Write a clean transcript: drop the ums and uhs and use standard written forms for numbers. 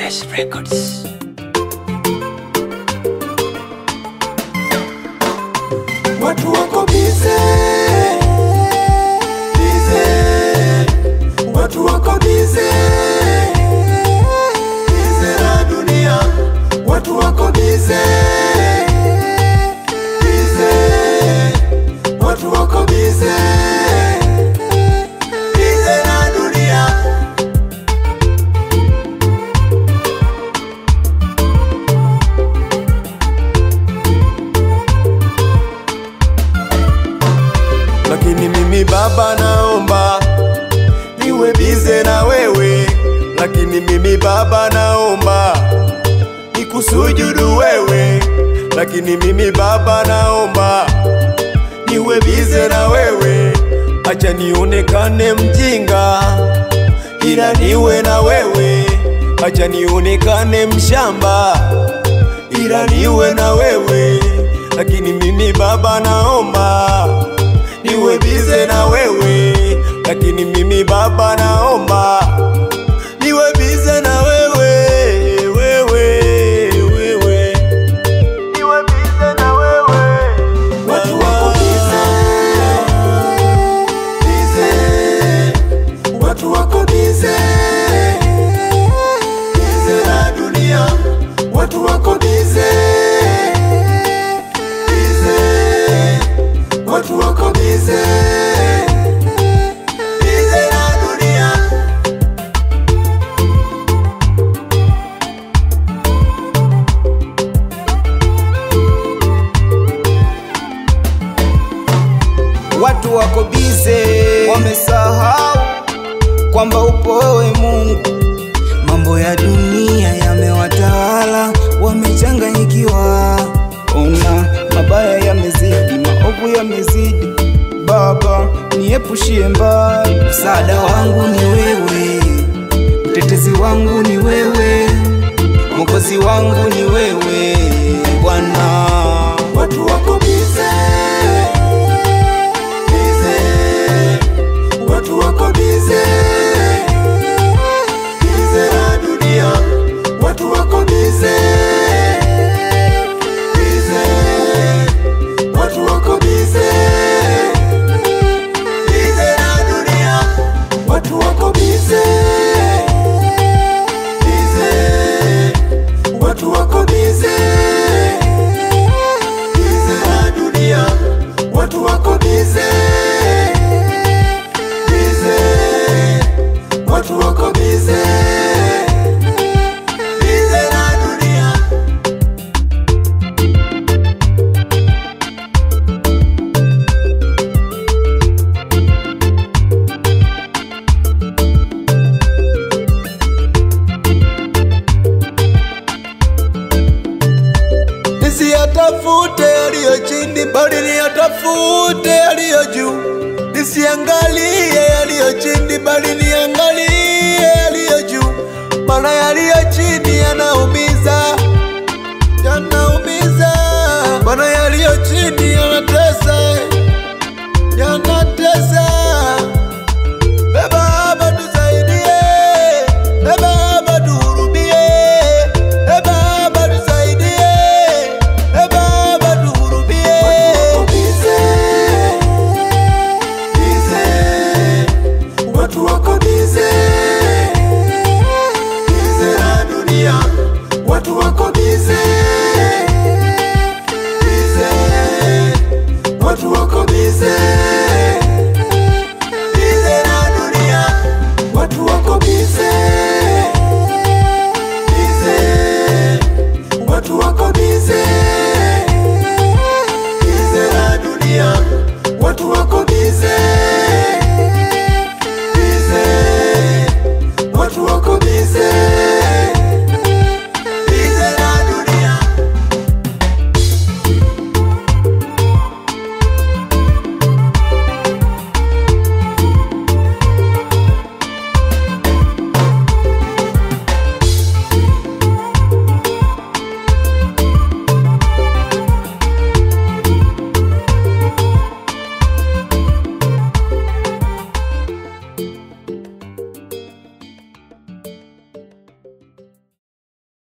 Fresh Records. Watu wako bize, bize. Watu wako bize, bize na dunia. Watu wako bize, bize. Watu wako bize, bize na dunia. Lakini mimi Baba naomba niwe bize na wewe. Lakini mimi Baba naomba nikusujudu wewe. Lakini mimi Baba naomba niwe bize na wewe. Acha nionekane mjinga ila niwe na wewe. Acha nionekane mshamba ila niwe na wewe. Lakini mimi Baba naomba niwe bize na wewe. Lakini mimi Baba naomba niwe bize na wewe, wewe, wewe. Niwe bize na wewe. Watu wako bize, bize. Watu wako bize, bize na dunia. Watu wako bize, bize. Watu wako bize, bize na dunia. Watu wako bize, wamesahau kwamba upo wewe Mungu. Mambo ya dunia yamewatawala, wamechanganyikiwa. Ona mabaya yamezidi, maovu yamezidi. Baba niepushie mbali. Msaada wangu ni wewe, mtetezi wangu ni wewe, mwokozi wangu ni wewe Bwana. Watu wako bize, bize. Watu wako bize, bize na dunia. Watu wako bize, bize. Watu wako bize, bize na dunia. Watu wako bize, bize. Watu wako bize, bize na dunia. Watu wako bize, bize. Watu wako bize, bize na dunia. Nisiyatafute yaliyo chini, bali niyatafute yaliyo juu. Nisiangalie yaliyo chini, bali niangalie yaliyo juu. Maana yaliyo chini yanaumiza, yanaumiza. Maana yaliyo chini yanatesa, yanatesa. Baba tusaidie, Baba tuhurumie, Baba tusaidie, Baba tuhurumie. Watu wako bize, bize. Watu wako